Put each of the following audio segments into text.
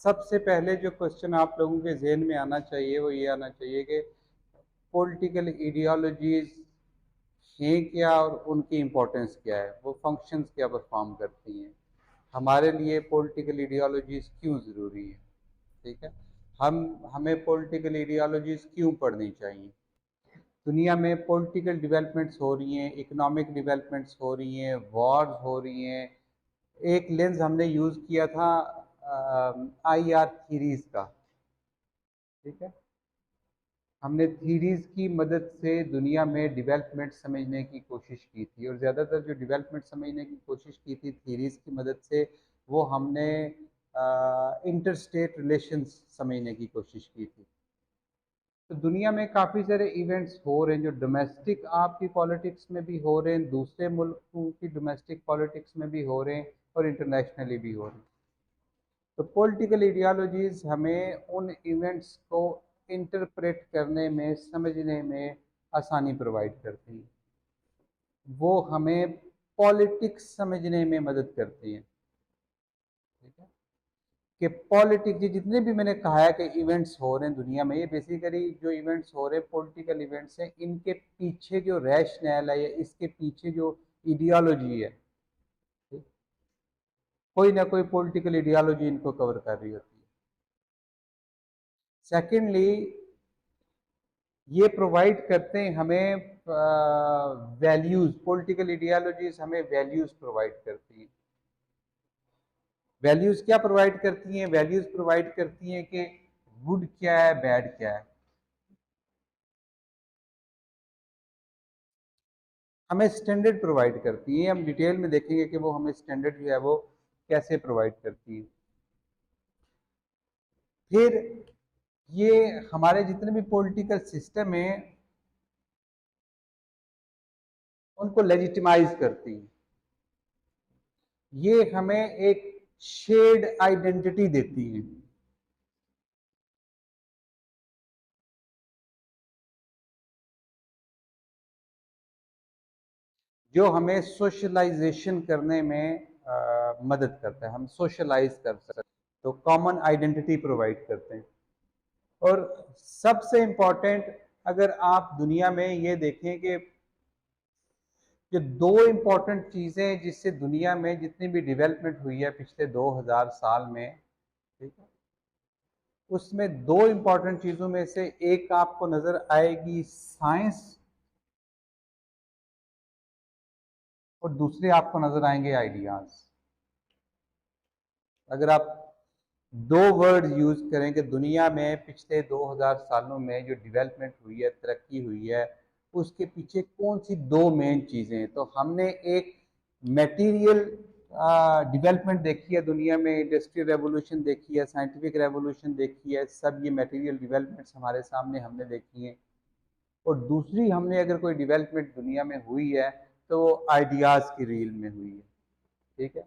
सबसे पहले जो क्वेश्चन आप लोगों के जहन में आना चाहिए वो ये आना चाहिए कि पॉलिटिकल आइडियोलॉजीज हैं क्या और उनकी इम्पोर्टेंस क्या है, वो फंक्शंस क्या परफॉर्म करती हैं, हमारे लिए पॉलिटिकल आइडियोलॉजीज क्यों ज़रूरी है। ठीक है, हमें पॉलिटिकल आइडियोलॉजीज क्यों पढ़नी चाहिए। दुनिया में पॉलिटिकल डेवलपमेंट्स हो रही हैं, इकोनॉमिक डेवलपमेंट्स हो रही हैं, वॉर्स हो रही हैं। एक लेंस हमने यूज़ किया था IR थीरीज का। ठीक है, हमने थीरीज की मदद से दुनिया में डेवलपमेंट समझने की कोशिश की थी, और ज़्यादातर जो डेवलपमेंट समझने की कोशिश की थी थीरीज की मदद से, वो हमने इंटर स्टेट रिलेशंस समझने की कोशिश की थी। तो दुनिया में काफ़ी सारे इवेंट्स हो रहे हैं जो डोमेस्टिक आपकी पॉलिटिक्स में भी हो रहे हैं, दूसरे मुल्कों की डोमेस्टिक पॉलिटिक्स में भी हो रहे हैं, और इंटरनेशनली भी हो रहे हैं। तो पॉलिटिकल आइडियोलॉजीज हमें उन इवेंट्स को इंटरप्रेट करने में, समझने में आसानी प्रोवाइड करती हैं। वो हमें पॉलिटिक्स समझने में मदद करती हैं। ठीक है, कि पॉलिटिक्स जितने भी मैंने कहा है कि इवेंट्स हो रहे हैं दुनिया में, ये बेसिकली जो इवेंट्स हो रहे हैं पॉलिटिकल इवेंट्स हैं, इनके पीछे जो रैशनल है या इसके पीछे जो आइडियोलॉजी है, कोई ना कोई पॉलिटिकल आइडियोलॉजी इनको कवर कर रही होती है। सेकेंडली, ये प्रोवाइड करते हैं हमें वैल्यूज, पॉलिटिकल आइडियोलॉजीज हमें वैल्यूज प्रोवाइड करती हैं। वैल्यूज क्या प्रोवाइड करती हैं? वैल्यूज प्रोवाइड करती हैं कि गुड क्या है, बैड क्या है। हमें स्टैंडर्ड प्रोवाइड करती है। हम डिटेल में देखेंगे कि वो हमें स्टैंडर्ड जो है वो कैसे प्रोवाइड करती है। फिर ये हमारे जितने भी पॉलिटिकल सिस्टम हैं उनको लेजिटिमाइज करती है। ये हमें एक शेड आइडेंटिटी देती है। जो हमें सोशलाइजेशन करने में मदद करता है, हम सोशलाइज कर सकते हैं, तो कॉमन आइडेंटिटी प्रोवाइड करते हैं। और सबसे इंपॉर्टेंट, अगर आप दुनिया में ये देखें कि जो दो इंपॉर्टेंट चीजें जिससे दुनिया में जितनी भी डेवलपमेंट हुई है पिछले 2000 साल में, ठीक है, उसमें दो इंपॉर्टेंट चीजों में से एक आपको नजर आएगी साइंस, और दूसरे आपको नजर आएंगे आइडियाज। अगर आप दो वर्ड यूज करें कि दुनिया में पिछले 2000 सालों में जो डेवलपमेंट हुई है, तरक्की हुई है, उसके पीछे कौन सी दो मेन चीजें हैं, तो हमने एक मटेरियल डेवलपमेंट देखी है दुनिया में, इंडस्ट्रियल रेवोल्यूशन देखी है, साइंटिफिक रेवोल्यूशन देखी है, सब ये मटेरियल डेवलपमेंट्स हमारे सामने हमने देखी हैं। और दूसरी, हमने अगर कोई डेवलपमेंट दुनिया में हुई है तो वो आइडियाज़ की रील में हुई है। ठीक है,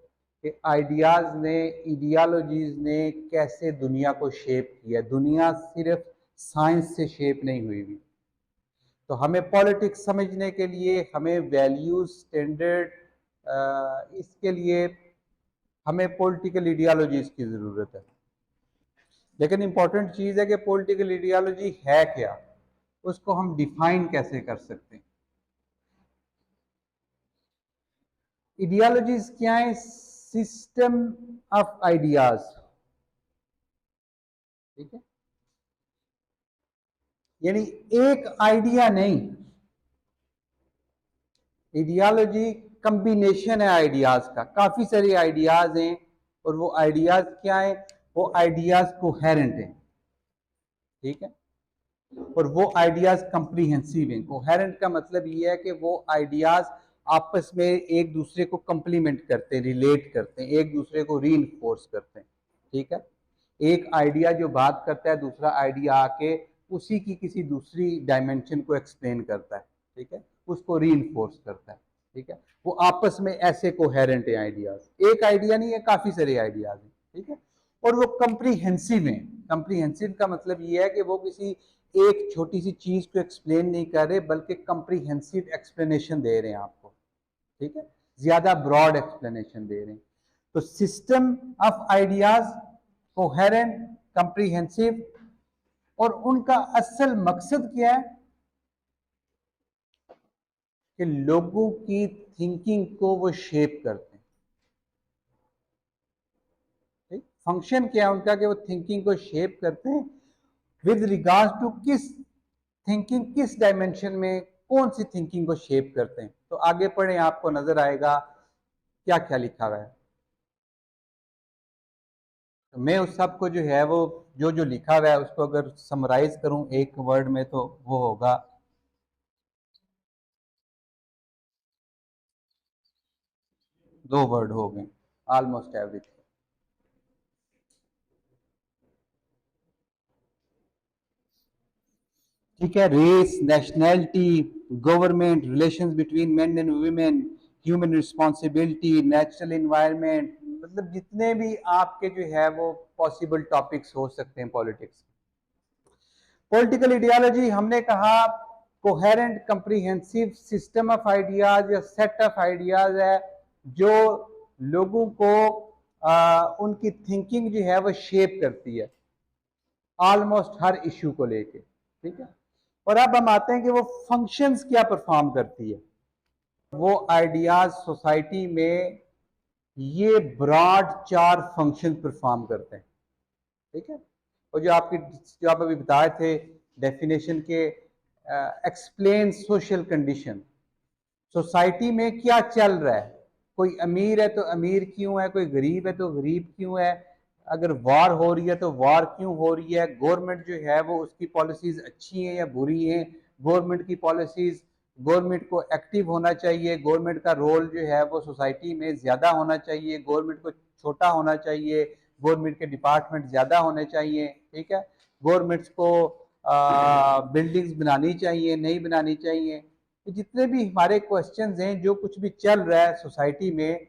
कि आइडियाज़ ने, आइडियोलॉजीज ने कैसे दुनिया को शेप किया। दुनिया सिर्फ साइंस से शेप नहीं हुई हुई। तो हमें पॉलिटिक्स समझने के लिए हमें वैल्यूज, स्टैंडर्ड, इसके लिए हमें पॉलिटिकल आइडियोलॉजीज की ज़रूरत है। लेकिन इंपॉर्टेंट चीज़ है कि पॉलिटिकल आइडियोलॉजी है क्या, उसको हम डिफाइन कैसे कर सकते हैं। आइडियोलॉजीज क्या है? System of ideas. ठीक है, यानी एक आइडिया नहीं, आइडियोलॉजी कंबिनेशन है आइडियाज का। काफी सारे आइडियाज हैं, और वो आइडियाज क्या है? वो आइडियाज कोहेरेंट हैं। ठीक है, और वो आइडियाज कंप्रीहेंसिव हैं। कोहेरेंट का मतलब ये है कि वो आइडियाज आपस में एक दूसरे को कंप्लीमेंट करते हैं, रिलेट करते हैं, एक दूसरे को रीइंफोर्स करते हैं। ठीक है, एक आइडिया जो बात करता है, दूसरा आइडिया आके उसी की किसी दूसरी डायमेंशन को एक्सप्लेन करता है। ठीक है, उसको रीइंफोर्स करता है। ठीक है, वो आपस में ऐसे कोहेरेंट है आइडियाज। एक आइडिया नहीं है, काफी सारे आइडियाज हैं। ठीक है, और वो कंप्रीहेंसिव हैं। कंप्रीहेंसिव का मतलब ये है कि वो किसी एक छोटी सी चीज को एक्सप्लेन नहीं कर रहे, बल्कि कंप्रीहेंसिव एक्सप्लेनेशन दे रहे हैं आपको। ठीक है, ज्यादा ब्रॉड एक्सप्लेनेशन दे रहे हैं। तो system of ideas coherent, comprehensive, और उनका असल मकसद क्या है कि लोगों की थिंकिंग को वो शेप करते हैं। ठीक, फंक्शन क्या है उनका कि वो थिंकिंग को शेप करते हैं विद रिगार्ड्स टू किस थिंकिंग, किस डायमेंशन में कौन सी थिंकिंग को शेप करते हैं। तो आगे पढ़ें, आपको नजर आएगा क्या क्या लिखा हुआ है। तो मैं उस सब को जो है वो जो जो लिखा हुआ है उसको अगर समराइज करूं एक वर्ड में तो वो होगा, दो वर्ड हो गए, ऑलमोस्ट एवरीथिंग। ठीक है, race, nationality, government, relations between men and women, human responsibility, natural environment, मतलब जितने भी आपके जो है वो पॉसिबल टॉपिक्स हो सकते हैं पॉलिटिक्स। पॉलिटिकल आइडियोलॉजी हमने कहा coherent comprehensive system of ideas या सेट ऑफ आइडियाज है जो लोगों को उनकी थिंकिंग जो है वो शेप करती है ऑलमोस्ट हर इशू को लेके। ठीक है, और अब हम आते हैं कि वो फंक्शंस क्या परफॉर्म करती है। वो आइडियाज सोसाइटी में ये ब्रॉड चार फंक्शन परफॉर्म करते हैं। ठीक है, और जो आप अभी बताए थे डेफिनेशन के, एक्सप्लेन सोशल कंडीशन, सोसाइटी में क्या चल रहा है, कोई अमीर है तो अमीर क्यों है, कोई गरीब है तो गरीब क्यों है, अगर वार हो रही है तो वार क्यों हो रही है, गवर्नमेंट जो है वो उसकी पॉलिसीज अच्छी हैं या बुरी हैं, गवर्नमेंट की पॉलिसीज, गवर्नमेंट को एक्टिव होना चाहिए, गवर्नमेंट का रोल जो है वो सोसाइटी में ज़्यादा होना चाहिए, गवर्नमेंट को छोटा होना चाहिए, गवर्नमेंट के डिपार्टमेंट ज़्यादा होने चाहिए। ठीक है, गवर्नमेंट्स को बिल्डिंग्स बनानी चाहिए, नहीं बनानी चाहिए। तो जितने भी हमारे क्वेश्चंस हैं, जो कुछ भी चल रहा है सोसाइटी में,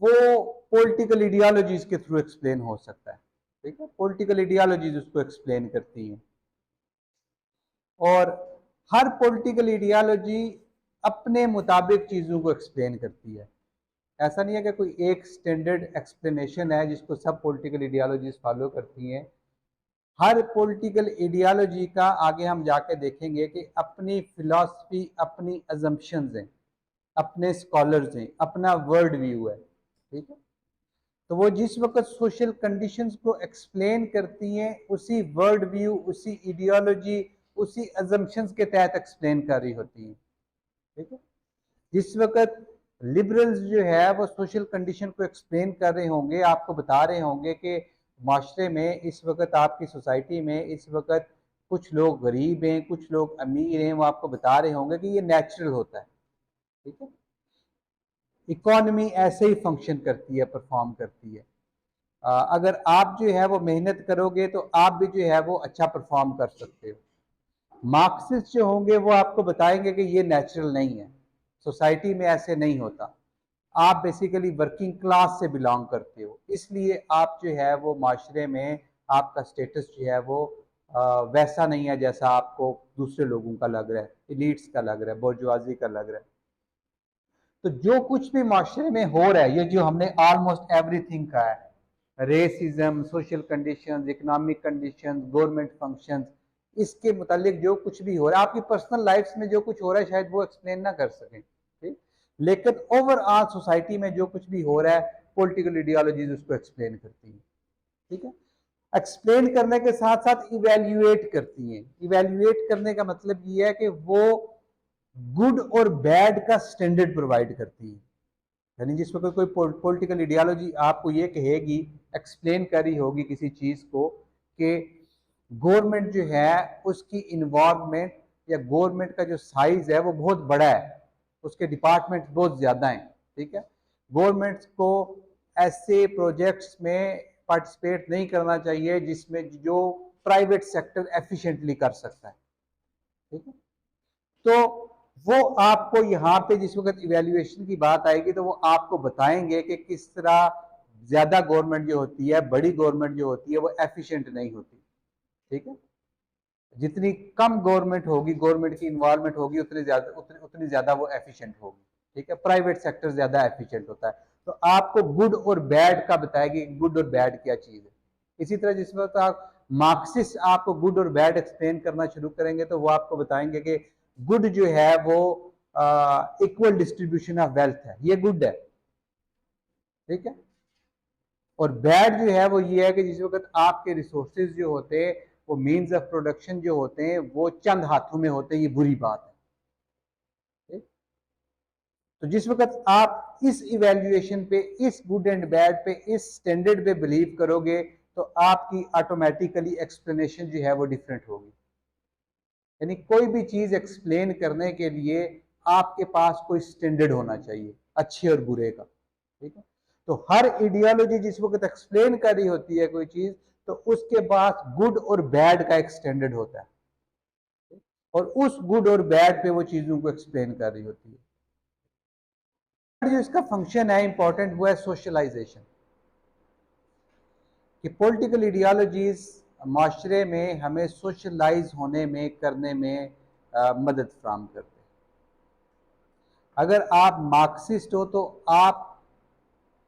वो पॉलिटिकल आइडियोलॉजीज के थ्रू एक्सप्लेन हो सकता है। ठीक है, पॉलिटिकल आइडियोलॉजीज उसको एक्सप्लेन करती हैं, और हर पॉलिटिकल आइडियोलॉजी अपने मुताबिक चीज़ों को एक्सप्लेन करती है। ऐसा नहीं है कि कोई एक स्टैंडर्ड एक्सप्लेनेशन है जिसको सब पॉलिटिकल आइडियोलॉजीज फॉलो करती हैं। हर पॉलिटिकल आइडियोलॉजी का आगे हम जाके देखेंगे कि अपनी फिलॉसफी, अपनी अजम्पशंस हैं, अपने स्कॉलर्स हैं, अपना वर्ल्ड व्यू है। ठीक है, तो वो जिस वक्त सोशल कंडीशंस को एक्सप्लेन करती हैं उसी वर्ल्ड व्यू, उसी आइडियोलॉजी, उसी अजम्पशंस के तहत एक्सप्लेन कर रही होती हैं। ठीक है, जिस वक्त लिबरल्स जो है वो सोशल कंडीशन को एक्सप्लेन कर रहे होंगे, आपको बता रहे होंगे कि माशरे में इस वक्त, आपकी सोसाइटी में इस वक्त कुछ लोग गरीब हैं, कुछ लोग अमीर हैं, वो आपको बता रहे होंगे कि ये नेचुरल होता है। ठीक है, इकोनॉमी ऐसे ही फंक्शन करती है, परफॉर्म करती है। अगर आप जो है वो मेहनत करोगे तो आप भी जो है वो अच्छा परफॉर्म कर सकते हो। मार्क्सिस्ट जो होंगे वो आपको बताएंगे कि ये नेचुरल नहीं है, सोसाइटी में ऐसे नहीं होता, आप बेसिकली वर्किंग क्लास से बिलोंग करते हो, इसलिए आप जो है वो माशरे में आपका स्टेटस जो है वो वैसा नहीं है जैसा आपको दूसरे लोगों का लग रहा है, इलीट्स का लग रहा है, बोर्जुआजी का लग रहा है। तो जो कुछ भी माशरे में हो रहा है, ये जो हमने ऑलमोस्ट एवरीथिंग का है, racism, social conditions, economic conditions, government functions, इसके मुतालिक जो कुछ भी हो रहा है, आपकी पर्सनल लाइफ में जो कुछ हो रहा है शायद वो एक्सप्लेन ना कर सकें, ठीक, लेकिन ओवरऑल सोसाइटी में जो कुछ भी हो रहा है पॉलिटिकल आइडियोलॉजीज उसको एक्सप्लेन करती है। ठीक है, एक्सप्लेन करने के साथ साथ इवेल्युएट करती हैं। इवेल्युएट करने का मतलब ये है कि वो गुड और बैड का स्टैंडर्ड प्रोवाइड करती है। यानी जिस वक्त कोई पॉलिटिकल आइडियोलॉजी आपको ये कहेगी, एक्सप्लेन करी होगी किसी चीज़ को कि गवर्नमेंट जो है उसकी इन्वॉल्वमेंट या गवर्नमेंट का जो साइज है वो बहुत बड़ा है, उसके डिपार्टमेंट बहुत ज़्यादा हैं। ठीक है, गवर्नमेंट को ऐसे प्रोजेक्ट्स में पार्टिसिपेट नहीं करना चाहिए जिसमें जो प्राइवेट सेक्टर एफिशिएंटली कर सकता है। ठीक है, तो वो आपको यहाँ पे जिस वक्त इवेल्युएशन की बात आएगी तो वो आपको बताएंगे कि किस तरह ज्यादा गवर्नमेंट जो होती है, बड़ी गवर्नमेंट जो होती है वो एफिशिएंट नहीं होती। ठीक है, जितनी कम गवर्नमेंट होगी, गवर्नमेंट की इन्वॉल्वमेंट होगी, उतनी ज्यादा वो एफिशिएंट होगी। ठीक है, प्राइवेट सेक्टर ज्यादा एफिशिएंट होता है। तो आपको गुड और बैड का बताएगी, गुड और बैड क्या चीज है। इसी तरह जिस वक्त आप मार्क्सिस्ट आपको गुड और बैड एक्सप्लेन करना शुरू करेंगे तो वो आपको बताएंगे कि गुड जो है वो इक्वल डिस्ट्रीब्यूशन ऑफ वेल्थ है, ये गुड है, ठीक है। और बैड जो है वो ये है कि जिस वक्त आपके रिसोर्सेज जो होते हैं, वो मीन्स ऑफ प्रोडक्शन जो होते हैं वो चंद हाथों में होते हैं, ये बुरी बात है। तो जिस वक्त आप इस इवेल्युएशन पे, इस गुड एंड बैड पे, इस स्टैंडर्ड पे बिलीव करोगे तो आपकी ऑटोमेटिकली एक्सप्लेनेशन जो है वो डिफरेंट होगी। यानी कोई भी चीज एक्सप्लेन करने के लिए आपके पास कोई स्टैंडर्ड होना चाहिए अच्छे और बुरे का, ठीक है। तो हर आइडियोलॉजी जिस वक्त एक्सप्लेन कर रही होती है कोई चीज, तो उसके पास गुड और बैड का एक स्टैंडर्ड होता है, और उस गुड और बैड पे वो चीजों को एक्सप्लेन कर रही होती है। जो इसका फंक्शन है इंपॉर्टेंट, वो है सोशलाइजेशन, कि पॉलिटिकल आइडियोलॉजीज माशरे में हमें सोशलाइज होने में, करने में मदद फराहम करते हैं। अगर आप मार्क्सिस्ट हो तो आप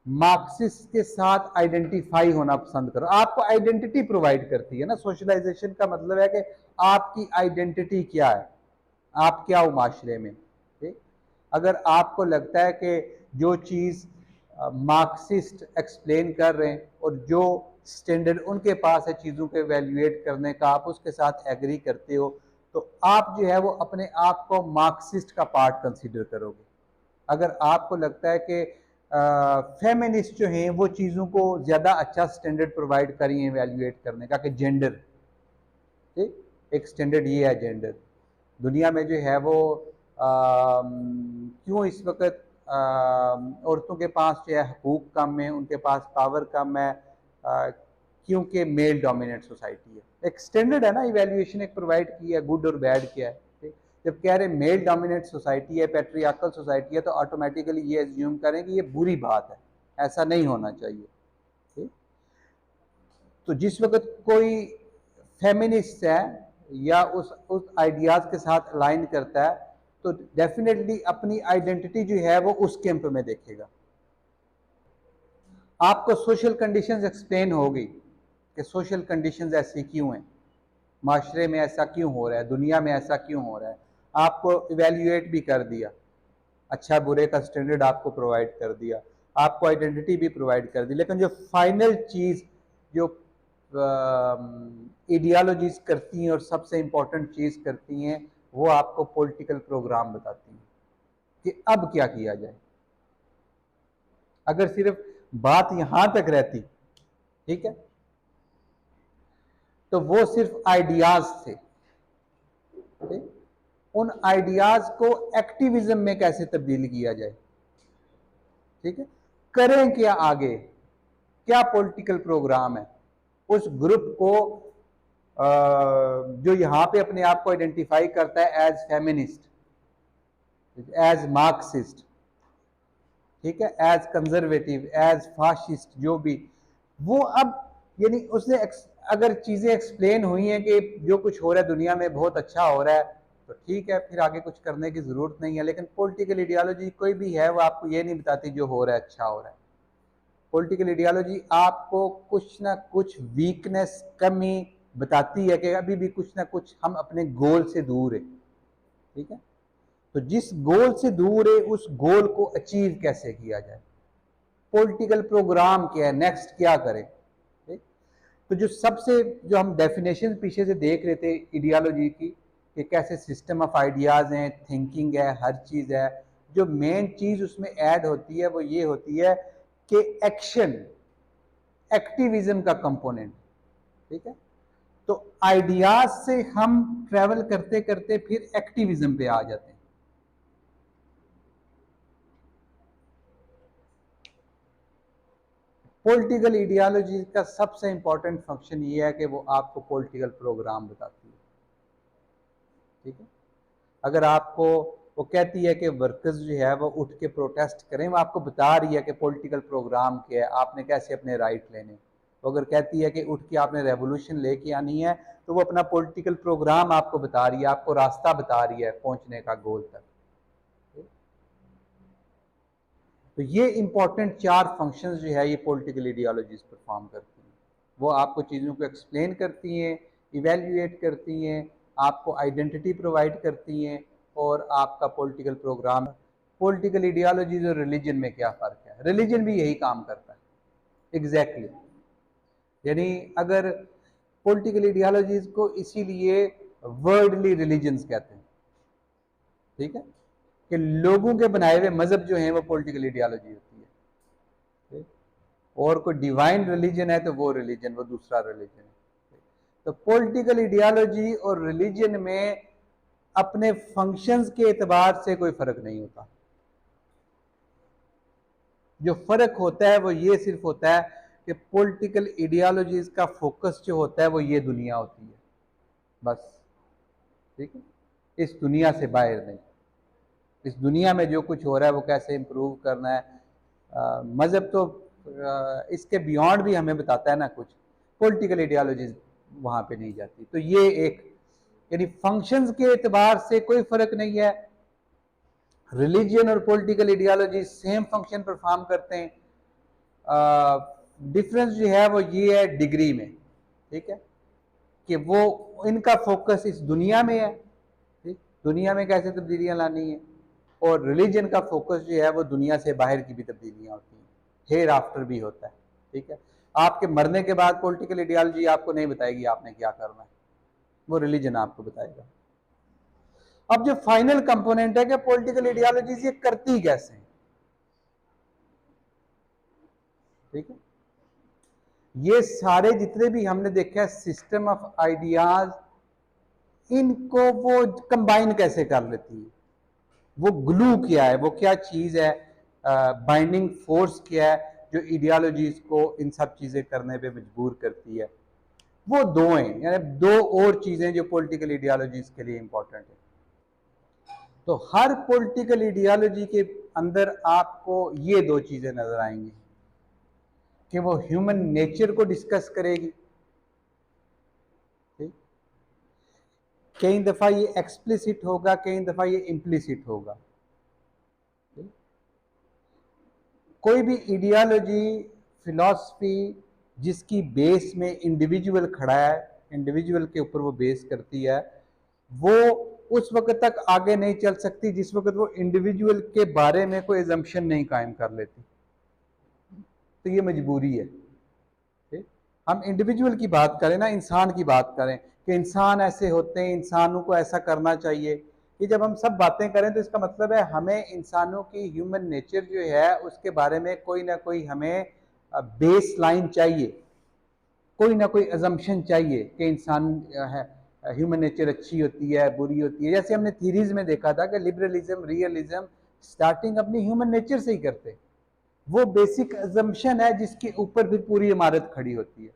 मार्क्सिस्ट के साथ आइडेंटिफाई होना पसंद करो, आपको आइडेंटिटी प्रोवाइड करती है ना। सोशलाइजेशन का मतलब है कि आपकी आइडेंटिटी क्या है, आप क्या हो माशरे में, ठीक। अगर आपको लगता है कि जो चीज़ मार्क्सिस्ट एक्सप्लेन कर रहे हैं और जो स्टैंडर्ड उनके पास है चीज़ों को एवेल्युएट करने का, आप उसके साथ एग्री करते हो, तो आप जो है वो अपने आप को मार्क्सिस्ट का पार्ट कंसीडर करोगे। अगर आपको लगता है कि फेमिनिस्ट जो हैं वो चीज़ों को ज़्यादा अच्छा स्टैंडर्ड प्रोवाइड करी एवेल्युएट करने का, कि जेंडर, ठीक, एक स्टैंडर्ड ये है जेंडर। दुनिया में जो है वो क्यों इस वक्त औरतों के पास जो है हकूक कम है, उनके पास पावर कम है, क्योंकि मेल डोमिनेट सोसाइटी है। एक स्टैंडर्ड है ना, इवेल्युएशन एक प्रोवाइड किया है, गुड और बैड किया है, ठीक। जब कह रहे मेल डोमिनेट सोसाइटी है, पैट्रियार्कल सोसाइटी है, तो ऑटोमेटिकली ये एज्यूम करें कि ये बुरी बात है, ऐसा नहीं होना चाहिए, ठीक। तो जिस वक्त कोई फेमिनिस्ट है या उस आइडियाज़ के साथ अलाइन करता है, तो डेफिनेटली अपनी आइडेंटिटी जो है वो उस कैंप में देखेगा। आपको सोशल कंडीशंस एक्सप्लेन होगी कि सोशल कंडीशंस ऐसी क्यों हैं, माशरे में ऐसा क्यों हो रहा है, दुनिया में ऐसा क्यों हो रहा है, आपको इवेल्युएट भी कर दिया, अच्छा बुरे का स्टैंडर्ड आपको प्रोवाइड कर दिया, आपको आइडेंटिटी भी प्रोवाइड कर दी। लेकिन जो फाइनल चीज़ जो आइडियोलॉजीज करती हैं और सबसे इंपॉर्टेंट चीज़ करती हैं, वो आपको पॉलिटिकल प्रोग्राम बताती हैं कि अब क्या किया जाए। अगर सिर्फ बात यहां तक रहती, ठीक है, तो वो सिर्फ आइडियाज थे, ठीक? उन आइडियाज को एक्टिविज्म में कैसे तब्दील किया जाए, ठीक है, करें क्या आगे, क्या पॉलिटिकल प्रोग्राम है उस ग्रुप को जो यहां पे अपने आप को आइडेंटिफाई करता है एज फेमिनिस्ट, एज मार्क्सिस्ट, ठीक है, एज कंजर्वेटिव, एज फाशिस्ट, जो भी वो अब, यानी उसने अगर चीजें एक्सप्लेन हुई हैं कि जो कुछ हो रहा है दुनिया में बहुत अच्छा हो रहा है, तो ठीक है, फिर आगे कुछ करने की जरूरत नहीं है। लेकिन पॉलिटिकल आइडियोलॉजी कोई भी है वो आपको ये नहीं बताती जो हो रहा है अच्छा हो रहा है। पॉलिटिकल आइडियोलॉजी आपको कुछ ना कुछ वीकनेस, कमी बताती है कि अभी भी कुछ ना कुछ हम अपने गोल से दूर है, ठीक है। तो जिस गोल से दूर है उस गोल को अचीव कैसे किया जाए, पॉलिटिकल प्रोग्राम क्या है, नेक्स्ट क्या करें, ठीक। तो जो हम डेफिनेशन पीछे से देख रहे थे आइडियोलॉजी की, कि कैसे सिस्टम ऑफ आइडियाज हैं, थिंकिंग है, हर चीज है, जो मेन चीज उसमें ऐड होती है वो ये होती है कि एक्शन, एक्टिविज्म का कंपोनेंट, ठीक है। तो आइडियाज से हम ट्रेवल करते करते फिर एक्टिविज्म पे आ जाते हैं। पॉलिटिकल आइडियोलॉजी का सबसे इंपॉर्टेंट फंक्शन ये है कि वो आपको पॉलिटिकल प्रोग्राम बताती है, ठीक है। अगर आपको वो कहती है कि वर्कर्स जो है वो उठ के प्रोटेस्ट करें, वो आपको बता रही है कि पॉलिटिकल प्रोग्राम क्या है, आपने कैसे अपने राइट लेने। तो अगर कहती है कि उठ के आपने रेवोल्यूशन लेके आनी है, तो वो अपना पॉलिटिकल प्रोग्राम आपको बता रही है, आपको रास्ता बता रही है पहुंचने का गोल तक। तो ये इंपॉर्टेंट 4 फंक्शंस जो है ये पॉलिटिकल आइडियोलॉजीज परफॉर्म करती हैं। वो आपको चीज़ों को एक्सप्लेन करती हैं, इवेल्युएट करती हैं, आपको आइडेंटिटी प्रोवाइड करती हैं, और आपका पॉलिटिकल प्रोग्राम। पॉलिटिकल आइडियोलॉजीज और रिलीजन में क्या फ़र्क है? रिलीजन भी यही काम करता है एग्जैक्टली यानी अगर पॉलिटिकल आइडियोलॉजीज को इसीलिए वर्ल्डली रिलीजन्स कहते हैं, ठीक है, कि लोगों के बनाए हुए मजहब जो हैं वो पॉलिटिकल आइडियोलॉजी होती है, ठीक? और कोई डिवाइन रिलीजन है तो वो रिलीजन, वो दूसरा रिलीजन है। तो पॉलिटिकल आइडियोलॉजी और रिलीजन में अपने फंक्शंस के एतबार से कोई फर्क नहीं होता। जो फर्क होता है वो ये सिर्फ होता है कि पॉलिटिकल आइडियोलॉजीज का फोकस जो होता है वो ये दुनिया होती है, बस, ठीक है, इस दुनिया से बाहर नहीं। इस दुनिया में जो कुछ हो रहा है वो कैसे इम्प्रूव करना है। मज़हब तो इसके बियॉन्ड भी हमें बताता है ना कुछ, पॉलिटिकल आइडियोलॉजीज वहाँ पे नहीं जाती। तो ये एक यानी फंक्शंस के एतबार से कोई फर्क नहीं है। रिलीजन और political ideology same function perform करते हैं। डिफरेंस जो है वो ये है डिग्री में, ठीक है, कि वो इनका फोकस इस दुनिया में है, ठीक, दुनिया में कैसे तब्दीलियां लानी है, और रिलीजन का फोकस जो है वो दुनिया से बाहर की भी तब्दीलियां होती हैं, हेयर आफ्टर भी होता है, ठीक है। आपके मरने के बाद पॉलिटिकल आइडियोलॉजी आपको नहीं बताएगी आपने क्या करना है, वो रिलीजन आपको बताएगा। अब जो फाइनल कंपोनेंट है कि पॉलिटिकल आइडियोलॉजीज ये करती कैसे, ठीक है, ये सारे जितने भी हमने देखा है सिस्टम ऑफ आइडियाज, इनको वो कंबाइन कैसे कर लेती है, वो ग्लू क्या है, वो क्या चीज है, बाइंडिंग फोर्स क्या है जो आइडियोलॉजीज को इन सब चीजें करने पे मजबूर करती है। वो दो हैं, यानी दो और चीजें जो पॉलिटिकल आइडियोलॉजीज के लिए इंपॉर्टेंट है। तो हर पॉलिटिकल आइडियोलॉजी के अंदर आपको ये दो चीजें नजर आएंगी कि वो ह्यूमन नेचर को डिस्कस करेगी, ठीक, कई दफा ये एक्सप्लिसिट होगा, कई दफा ये इम्प्लिसिट होगा। कोई भी आइडियोलॉजी, फिलॉसफी जिसकी बेस में इंडिविजुअल खड़ा है, इंडिविजुअल के ऊपर वो बेस करती है, वो उस वक्त तक आगे नहीं चल सकती जिस वक्त वो इंडिविजुअल के बारे में कोई एजम्पशन नहीं कायम कर लेती। तो ये मजबूरी है। हम इंडिविजुअल की बात करें ना, इंसान की बात करें कि इंसान ऐसे होते हैं, इंसानों को ऐसा करना चाहिए, कि जब हम सब बातें करें तो इसका मतलब है हमें इंसानों की ह्यूमन नेचर जो है उसके बारे में कोई ना कोई हमें बेस लाइन चाहिए, कोई ना कोई अजम्पशन चाहिए कि इंसान है, ह्यूमन नेचर अच्छी होती है, बुरी होती है। जैसे हमने थीरीज में देखा था कि लिबरलिज्म, रियलिज्म स्टार्टिंग अपनी ह्यूमन नेचर से ही करते, वो बेसिक अजम्पशन है जिसके ऊपर फिर पूरी इमारत खड़ी होती है।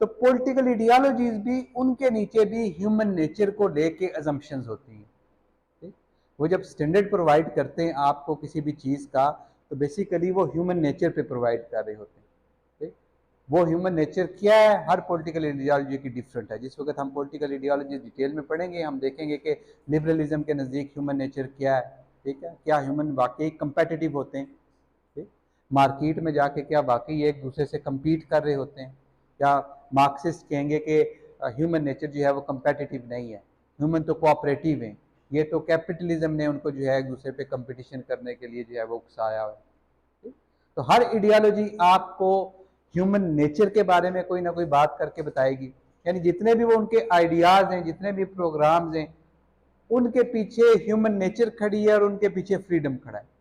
तो पॉलिटिकल आइडियोलॉजीज भी उनके नीचे भी ह्यूमन नेचर को लेके अजम्पशंस होती हैं, ठीक? वो जब स्टैंडर्ड प्रोवाइड करते हैं आपको किसी भी चीज़ का, तो बेसिकली वो ह्यूमन नेचर पे प्रोवाइड कर रहे होते हैं, ठीक? वो ह्यूमन नेचर क्या है, हर पॉलिटिकल आइडियोलॉजी की डिफरेंट है। जिस वक्त हम पॉलिटिकल आइडियोलॉजी डिटेल में पढ़ेंगे हम देखेंगे कि लिबरलिज्म के नज़दीक ह्यूमन नेचर क्या है, ठीक है, क्या ह्यूमन वाकई कंपेटिटिव होते हैं, मार्केट में जाके क्या वाकई एक दूसरे से compete कर रहे होते हैं, या मार्क्सिस्ट कहेंगे कि ह्यूमन नेचर जो है वो competitive नहीं है, ह्यूमन तो कोऑपरेटिव है, ये तो कैपिटलिज्म ने उनको जो है एक दूसरे पे कंपटीशन करने के लिए जो है वो उकसाया है। तो हर आइडियोलॉजी आपको ह्यूमन नेचर के बारे में कोई ना कोई बात करके बताएगी, यानी जितने भी वो उनके आइडियाज हैं, जितने भी प्रोग्राम्स हैं, उनके पीछे ह्यूमन नेचर खड़ी है और उनके पीछे फ्रीडम खड़ा है।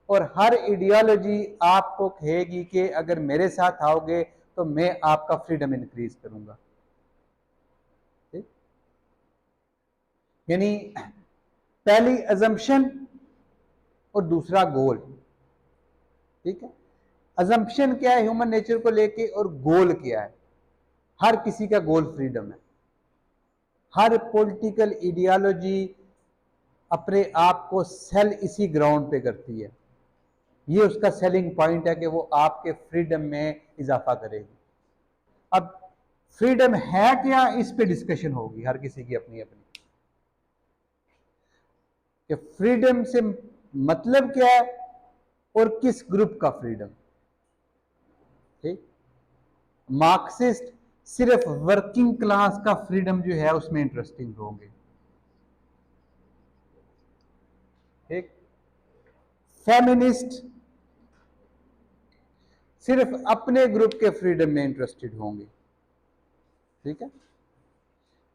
और हर आइडियोलॉजी आपको कहेगी कि अगर मेरे साथ आओगे तो मैं आपका फ्रीडम इंक्रीज करूंगा, ठीक? यानी पहली अजम्पशन और दूसरा गोल, ठीक है। अजम्पशन क्या है ह्यूमन नेचर को लेके, और गोल क्या है? हर किसी का गोल फ्रीडम है। हर पॉलिटिकल आइडियोलॉजी अपने आप को सेल इसी ग्राउंड पे करती है, ये उसका सेलिंग पॉइंट है कि वो आपके फ्रीडम में इजाफा करेगी। अब फ्रीडम है क्या, इस पे डिस्कशन होगी हर किसी की अपनी अपनी, कि फ्रीडम से मतलब क्या है और किस ग्रुप का फ्रीडम, ठीक? मार्क्सिस्ट सिर्फ वर्किंग क्लास का फ्रीडम जो है उसमें इंटरेस्टिंग होंगे। ठीक। फेमिनिस्ट सिर्फ अपने ग्रुप के फ्रीडम में इंटरेस्टेड होंगे। ठीक है।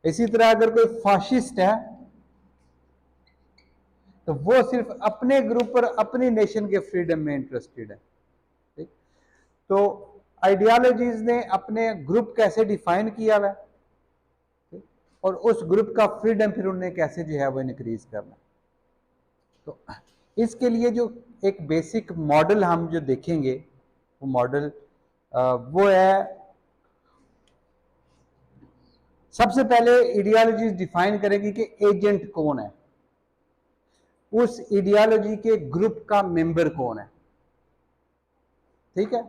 इसी तरह अगर कोई फाशिस्ट है तो वो सिर्फ अपने ग्रुप और अपनी नेशन के फ्रीडम में इंटरेस्टेड है। ठीक। तो आइडियोलॉजीज ने अपने ग्रुप कैसे डिफाइन किया हुआ है और उस ग्रुप का फ्रीडम फिर उन्हें कैसे जो है वो इंक्रीज करना। तो इसके लिए जो एक बेसिक मॉडल हम जो देखेंगे वो मॉडल वो है, सबसे पहले आइडियोलॉजी डिफाइन करेगी कि एजेंट कौन है, उस आइडियोलॉजी के ग्रुप का मेंबर कौन है। ठीक है।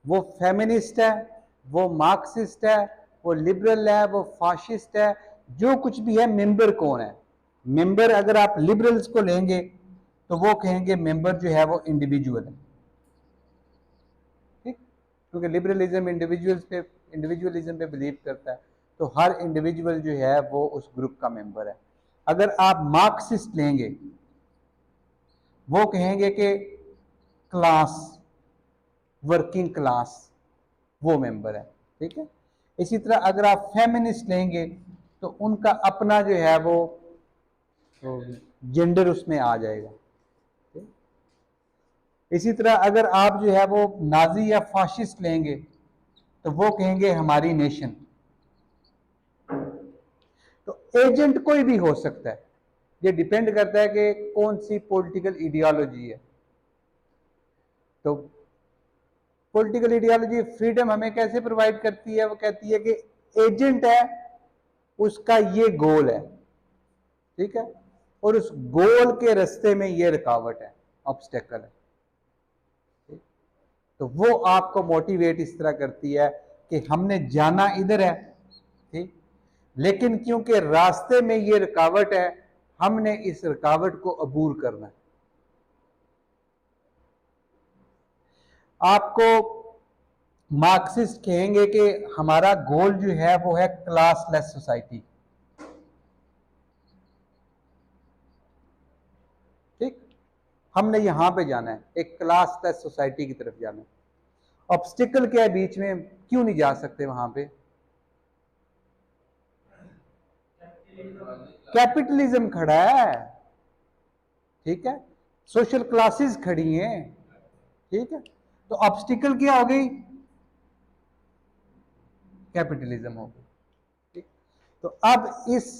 वो फेमिनिस्ट है, वो मार्क्सिस्ट है, वो लिबरल है, वो फाशिस्ट है, जो कुछ भी है, मेंबर कौन है। मेंबर अगर आप लिबरल्स को लेंगे तो वो कहेंगे मेंबर जो है वो इंडिविजुअल है। ठीक। क्योंकि लिबरलिज्म इंडिविजुअलिज्म पे बिलीव करता है, तो हर इंडिविजुअल जो है वो उस ग्रुप का मेंबर है। अगर आप मार्क्सिस्ट लेंगे वो कहेंगे कि क्लास, वर्किंग क्लास वो मेंबर है। ठीक है। इसी तरह अगर आप फेमिनिस्ट लेंगे तो उनका अपना जो है वो जेंडर उसमें आ जाएगा। इसी तरह अगर आप जो है वो नाजी या फाशिस्ट लेंगे तो वो कहेंगे हमारी नेशन। तो एजेंट कोई भी हो सकता है, ये डिपेंड करता है कि कौन सी पॉलिटिकल आइडियोलॉजी है। तो पॉलिटिकल आइडियोलॉजी फ्रीडम हमें कैसे प्रोवाइड करती है, वो कहती है कि एजेंट है, उसका ये गोल है। ठीक है। और उस गोल के रास्ते में ये रुकावट है, ऑब्स्टेकल है। तो वो आपको मोटिवेट इस तरह करती है कि हमने जाना इधर है, ठीक, लेकिन क्योंकि रास्ते में ये रुकावट है, हमने इस रुकावट को अबूर करना है। आपको मार्क्सिस्ट कहेंगे कि हमारा गोल जो है वो है क्लासलेस सोसाइटी। ठीक। हमने यहां पे जाना है, एक क्लासलेस सोसाइटी की तरफ जाना है। ऑब्स्टिकल क्या है बीच में, क्यों नहीं जा सकते वहां पे? कैपिटलिज्म खड़ा है। ठीक है। सोशल क्लासेस खड़ी हैं। ठीक है। तो ऑब्स्टिकल क्या हो गई? कैपिटलिज्म हो गई। ठीक। तो अब इस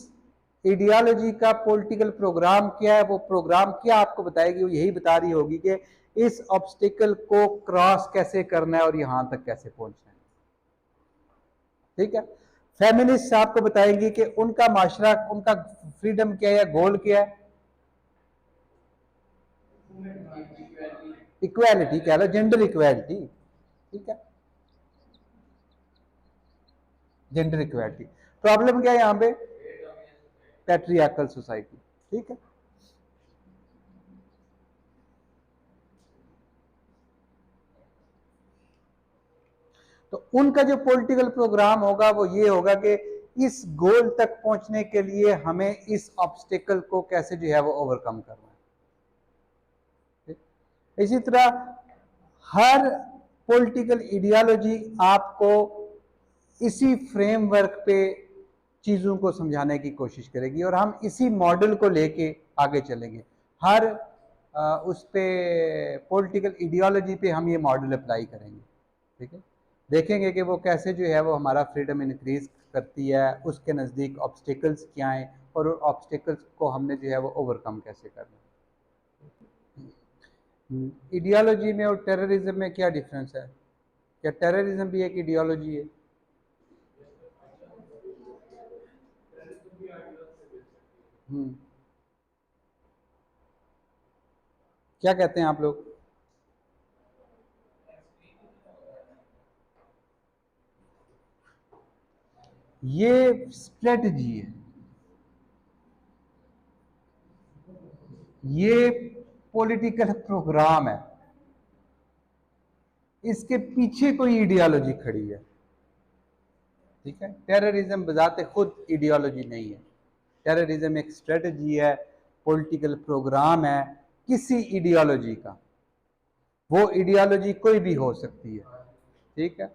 आइडियोलॉजी का पॉलिटिकल प्रोग्राम क्या है, वो प्रोग्राम क्या आपको बताएगी, वो यही बता रही होगी कि इस ऑब्स्टिकल को क्रॉस कैसे करना है और यहां तक कैसे पहुंचना है। ठीक है। फेमिनिस्ट आपको बताएंगे कि उनका माशरा, उनका फ्रीडम क्या है, गोल क्या है, इक्वालिटी कह लो, जेंडर इक्वालिटी। ठीक है। Gender equality. प्रॉब्लम क्या है यहां पे? Patriarchal society. ठीक है। तो उनका जो पॉलिटिकल प्रोग्राम होगा वो ये होगा कि इस गोल तक पहुंचने के लिए हमें इस ऑब्स्टिकल को कैसे जो है वो ओवरकम करना है। इसी तरह हर पॉलिटिकल आइडियोलॉजी आपको इसी फ्रेमवर्क पे चीजों को समझाने की कोशिश करेगी और हम इसी मॉडल को लेके आगे चलेंगे। हर उस पे पॉलिटिकल आइडियोलॉजी पे हम ये मॉडल अप्लाई करेंगे। ठीक है। देखेंगे कि वो कैसे जो है वो हमारा फ्रीडम इंक्रीज करती है, उसके नज़दीक ऑब्स्टिकल्स क्या हैं और उन ऑब्स्टिकल्स को हमने जो है वो ओवरकम कैसे करना है। आइडियोलॉजी में और टेररिज्म में क्या डिफरेंस है? क्या टेररिज्म भी एक आइडियोलॉजी है? क्या कहते हैं आप लोग? ये स्ट्रेटजी है, ये पॉलिटिकल प्रोग्राम है, इसके पीछे कोई आइडियोलॉजी खड़ी है। ठीक है, टेररिज्म बजाते खुद आइडियोलॉजी नहीं है। टेररिज्म एक स्ट्रेटजी है, पॉलिटिकल प्रोग्राम है किसी आइडियोलॉजी का। वो आइडियोलॉजी कोई भी हो सकती है, ठीक है।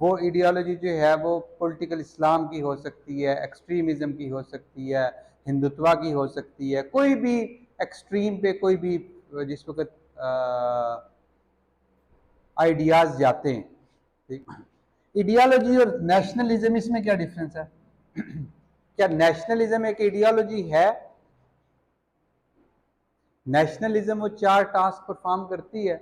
वो आइडियोलॉजी जो है वो पॉलिटिकल इस्लाम की हो सकती है, एक्सट्रीमिज्म की हो सकती है, हिंदुत्वा की हो सकती है, कोई भी एक्सट्रीम पे कोई भी जिस वक्त आइडियाज जाते हैं, ठीक। आइडियोलॉजी और नेशनलिज्म, इसमें क्या डिफरेंस है? क्या नेशनलिज्म एक आइडियोलॉजी है? नेशनलिज्म वो 4 टास्क परफॉर्म करती है,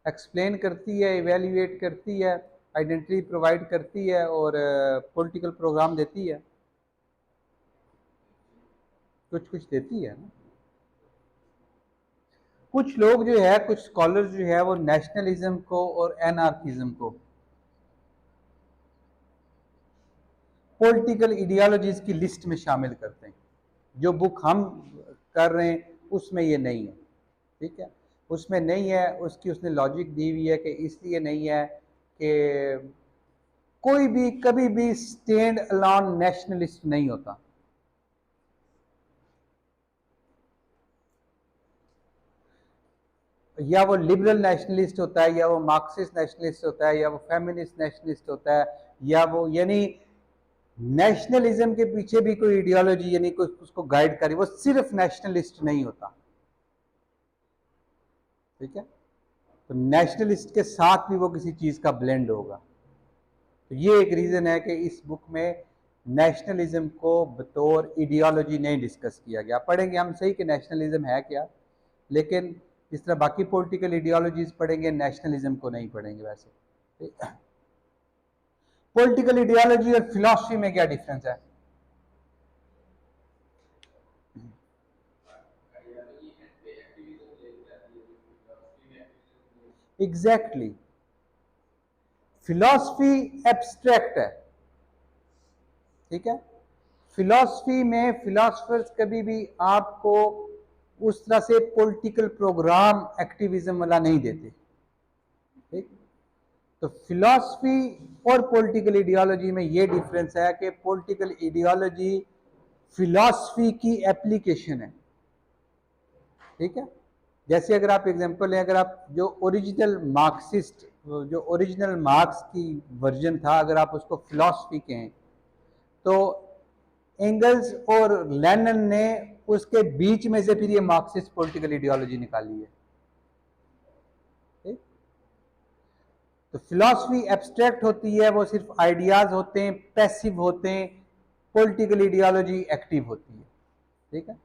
एक्सप्लेन करती है, इवेल्युएट करती है, आइडेंटिटी प्रोवाइड करती है और पॉलिटिकल प्रोग्राम देती है, कुछ कुछ देती है ना। कुछ लोग जो है, कुछ स्कॉलर्स जो है वो नेशनलिज्म को और एनार्किज्म को पॉलिटिकल आइडियोलॉजीज की लिस्ट में शामिल करते हैं। जो बुक हम कर रहे हैं उसमें ये नहीं है, ठीक है, उसमें नहीं है। उसकी उसने लॉजिक दी हुई है कि इसलिए नहीं है कि कोई भी कभी भी स्टैंड अलोन नेशनलिस्ट नहीं होता। या वो लिबरल नेशनलिस्ट होता है, या वो मार्क्सिस्ट नेशनलिस्ट होता है, या वो फेमिनिस्ट नेशनलिस्ट होता है, या वो यानी नेशनलिज्म के पीछे भी कोई आइडियोलॉजी यानी कोई उसको गाइड करे, वो सिर्फ नेशनलिस्ट नहीं होता, ठीक है। तो नेशनलिस्ट के साथ भी वो किसी चीज का ब्लेंड होगा। तो ये एक रीजन है कि इस बुक में नेशनलिज्म को बतौर आइडियोलॉजी नहीं डिस्कस किया गया। पढ़ेंगे हम सही कि नेशनलिज्म है क्या, लेकिन जिस तरह बाकी पॉलिटिकल आइडियोलॉजीज पढ़ेंगे, नेशनलिज्म को नहीं पढ़ेंगे वैसे। पॉलिटिकल आइडियोलॉजी और फिलॉसफी में क्या डिफरेंस है? एग्जैक्टली, फिलॉसफी एब्स्ट्रैक्ट है, ठीक है। फिलॉसफी में फिलॉसफर्स कभी भी आपको उस तरह से पॉलिटिकल प्रोग्राम एक्टिविज्म वाला नहीं देते, ठीक। तो फिलॉसफी और पॉलिटिकल आइडियोलॉजी में ये डिफरेंस है कि पॉलिटिकल आइडियोलॉजी फिलॉसफी की एप्लीकेशन है, ठीक है। जैसे अगर आप एग्जांपल लें, अगर आप जो ओरिजिनल मार्क्सिस्ट, जो ओरिजिनल मार्क्स की वर्जन था, अगर आप उसको फिलॉसफी कहें, तो एंगल्स और लेनिन ने उसके बीच में से फिर ये मार्क्सिस्ट पॉलिटिकल आइडियोलॉजी निकाली है, ठीक। तो फिलॉसफी एब्स्ट्रैक्ट होती है, वो सिर्फ आइडियाज होते हैं, पैसिव होते हैं। पॉलिटिकल आइडियोलॉजी एक्टिव होती है, ठीक है।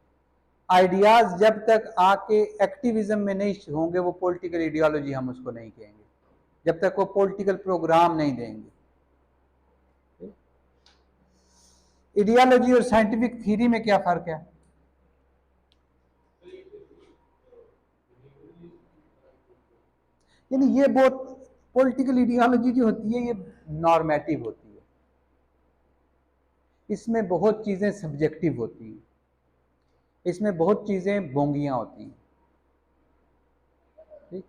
आइडियाज जब तक आके एक्टिविज्म में नहीं होंगे, वो पॉलिटिकल आइडियोलॉजी हम उसको नहीं कहेंगे, जब तक वो पॉलिटिकल प्रोग्राम नहीं देंगे। आइडियोलॉजी और साइंटिफिक थ्योरी में क्या फर्क है? यानी ये बहुत, पॉलिटिकल आइडियोलॉजी जो होती है ये नॉर्मेटिव होती है, इसमें बहुत चीजें सब्जेक्टिव होती हैं, इसमें बहुत चीजें बोंगियां होती हैं, ठीक।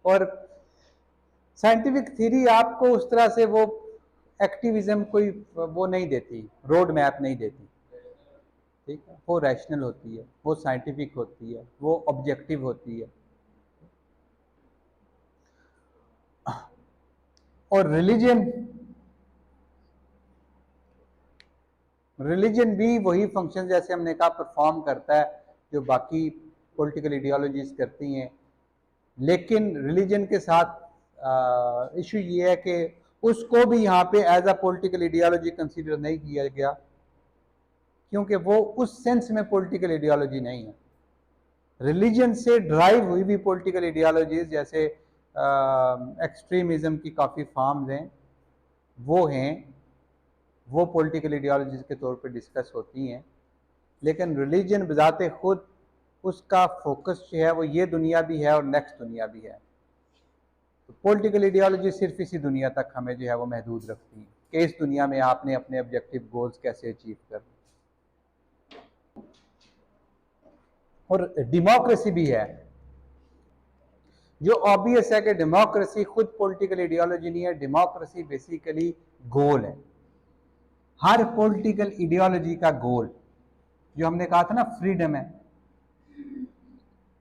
और साइंटिफिक थ्योरी आपको उस तरह से वो एक्टिविज्म कोई वो नहीं देती, रोड मैप नहीं देती, ठीक है। वो रैशनल होती है, वो साइंटिफिक होती है, वो ऑब्जेक्टिव होती है। और रिलीजन भी वही फंक्शन जैसे हमने कहा परफॉर्म करता है जो बाकी पॉलिटिकल आइडियोलॉजीज करती हैं, लेकिन रिलीजन के साथ इशू ये है कि उसको भी यहाँ पे as a political ideology consider नहीं किया गया, क्योंकि वो उस सेंस में पॉलिटिकल आइडियोलॉजी नहीं है। रिलीजन से ड्राइव हुई भी पॉलिटिकल आइडियोलॉजीज, जैसे एक्सट्रीमिज्म की काफ़ी फॉर्म्स हैं, वो हैं, वो पॉलिटिकल आइडियोलॉजीज के तौर पे डिस्कस होती हैं। लेकिन रिलीजन बजाते खुद उसका फोकस जो है वो ये दुनिया भी है और नेक्स्ट दुनिया भी है। तो पॉलिटिकल आइडियोलॉजी सिर्फ इसी दुनिया तक हमें जो है वो महदूद रखती है कि इस दुनिया में आपने अपने ऑब्जेक्टिव गोल्स कैसे अचीव करने। और डेमोक्रेसी भी है, जो ऑब्वियस है कि डेमोक्रेसी खुद पॉलिटिकल आइडियोलॉजी नहीं है, डेमोक्रेसी बेसिकली गोल है। हर पॉलिटिकल आइडियोलॉजी का गोल, जो हमने कहा था ना फ्रीडम है,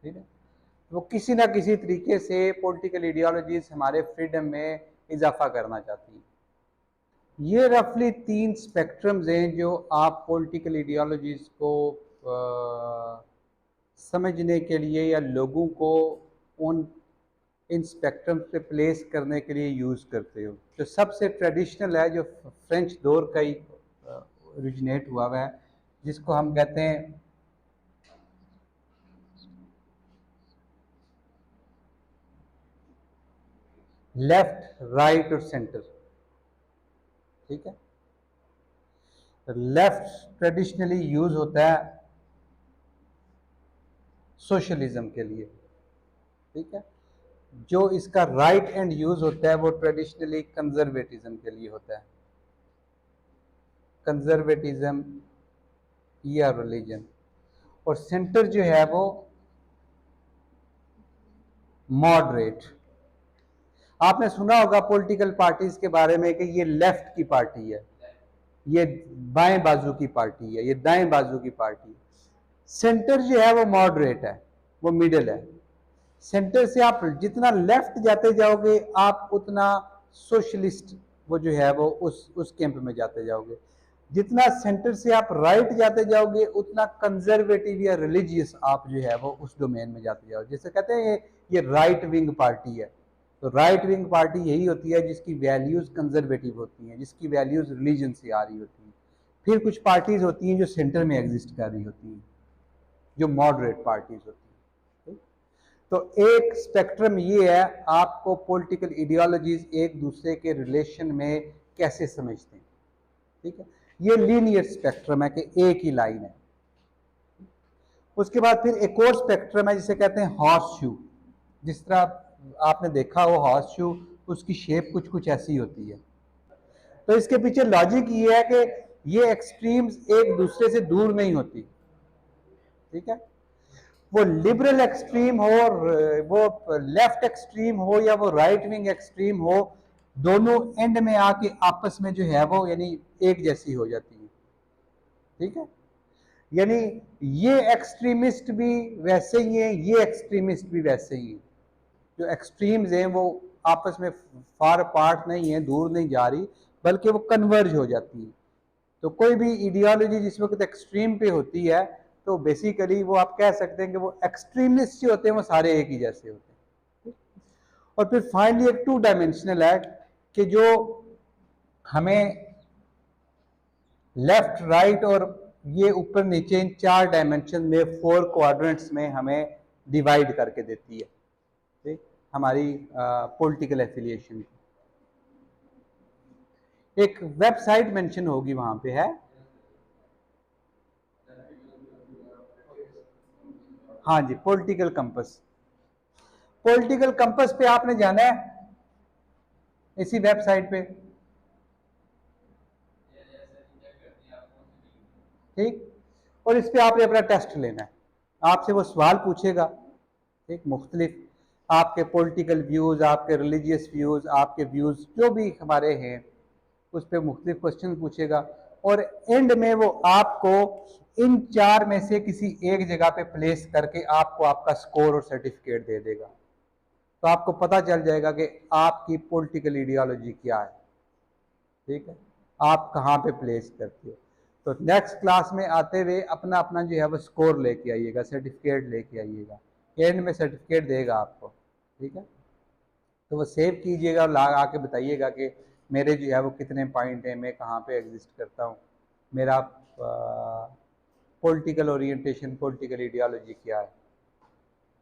ठीक है, वो किसी ना किसी तरीके से पॉलिटिकल आइडियोलॉजीज हमारे फ्रीडम में इजाफा करना चाहती हैं। ये रफली 3 स्पेक्ट्रम्स हैं जो आप पॉलिटिकल आइडियोलॉजीज को समझने के लिए या लोगों को उन इन स्पेक्ट्रम पे प्लेस करने के लिए यूज़ करते हो। जो सबसे ट्रेडिशनल है, जो फ्रेंच दौर का ही ओरिजिनेट हुआ है, जिसको हम कहते हैं लेफ्ट, राइट और सेंटर, ठीक है। लेफ्ट ट्रेडिशनली यूज होता है सोशलिज्म के लिए, ठीक है। जो इसका राइट एंड यूज होता है वो ट्रेडिशनली कंजर्वेटिज्म के लिए होता है, कंजर्वेटिज्म या रिलीजन। और सेंटर जो है वो मॉडरेट। आपने सुना होगा पॉलिटिकल पार्टीज के बारे में कि ये लेफ्ट की पार्टी है, ये बाएं बाजू की पार्टी है, ये दाएं बाजू की पार्टी है। सेंटर जो है वो मॉडरेट है, वो मिडिल है। सेंटर से आप जितना लेफ्ट जाते जाओगे आप उतना सोशलिस्ट वो जो है वो उस कैंप में जाते जाओगे। जितना सेंटर से आप राइट जाते जाओगे उतना कंजर्वेटिव या रिलीजियस आप जो है वो उस डोमेन में जाते जाओगे। जैसे कहते हैं ये राइट विंग पार्टी है, तो राइट विंग पार्टी यही होती है जिसकी वैल्यूज कंजर्वेटिव होती हैं, जिसकी वैल्यूज रिलीजन से आ रही होती हैं। फिर कुछ पार्टीज होती हैं जो सेंटर में एग्जिस्ट कर रही होती हैं, जो मॉडरेट पार्टीज होती हैं। तो एक स्पेक्ट्रम ये है, आपको पॉलिटिकल आइडियोलॉजीज एक दूसरे के रिलेशन में कैसे समझते हैं, ठीक है। ये लीनियर स्पेक्ट्रम है कि एक ही लाइन है। उसके बाद फिर एक और स्पेक्ट्रम है जिसे कहते हैं हॉर्स शू। जिस तरह आपने देखा हो हॉर्स शू, उसकी शेप कुछ कुछ ऐसी होती है। तो इसके पीछे लॉजिक ये है कि ये एक्सट्रीम्स एक दूसरे से दूर नहीं होती, ठीक है। वो लिबरल एक्सट्रीम हो, वो लेफ्ट एक्सट्रीम हो या वो राइट विंग एक्सट्रीम हो, दोनों एंड में आके आपस में जो है वो यानी एक जैसी हो जाती है, ठीक है। यानी ये एक्सट्रीमिस्ट भी वैसे ही है, ये एक्सट्रीमिस्ट भी वैसे ही है। जो एक्सट्रीम्स हैं वो आपस में फार अपार्ट नहीं है, दूर नहीं जा रही, बल्कि वो कन्वर्ज हो जाती है। तो कोई भी आइडियोलॉजी जिस वक्त एक्सट्रीम पे होती है तो बेसिकली वो आप कह सकते हैं कि वो एक्सट्रीमिस्ट जो होते हैं वो सारे एक ही जैसे होते हैं। और फिर फाइनली एक 2 डायमेंशनल है कि जो हमें लेफ्ट, राइट और ये ऊपर नीचे इन 4 डायमेंशन में 4 क्वाड्रेंट्स में हमें डिवाइड करके देती है, ठीक, हमारी पॉलिटिकल एफिलिएशन। एक वेबसाइट मेंशन होगी वहां पे है, हाँ जी, पॉलिटिकल कंपस। पॉलिटिकल कंपस पे आपने जाना है, इसी वेबसाइट पे, ठीक। और इस पे आपने अपना टेस्ट लेना है, आपसे वो सवाल पूछेगा, ठीक, मुख्तलिफ आपके पॉलिटिकल व्यूज, आपके रिलीजियस व्यूज, आपके व्यूज जो भी हमारे हैं उस पर मुख्तलिफ क्वेश्चन पूछेगा। और एंड में वो आपको इन 4 में से किसी एक जगह पे प्लेस करके आपको आपका स्कोर और सर्टिफिकेट दे देगा। तो आपको पता चल जाएगा कि आपकी पॉलिटिकल आइडियोलॉजी क्या है, ठीक है, आप कहाँ पे प्लेस करते हो। तो नेक्स्ट क्लास में आते हुए अपना अपना जो है वो स्कोर लेके आइएगा, सर्टिफिकेट लेके आइएगा, एंड में सर्टिफिकेट देगा आपको, ठीक है। तो वो सेव कीजिएगा और आके बताइएगा कि मेरे जो है वो कितने पॉइंट हैं, मैं कहाँ पे एग्जिस्ट करता हूँ, मेरा पॉलिटिकल ओरिएंटेशन, पॉलिटिकल आइडियोलॉजी क्या है।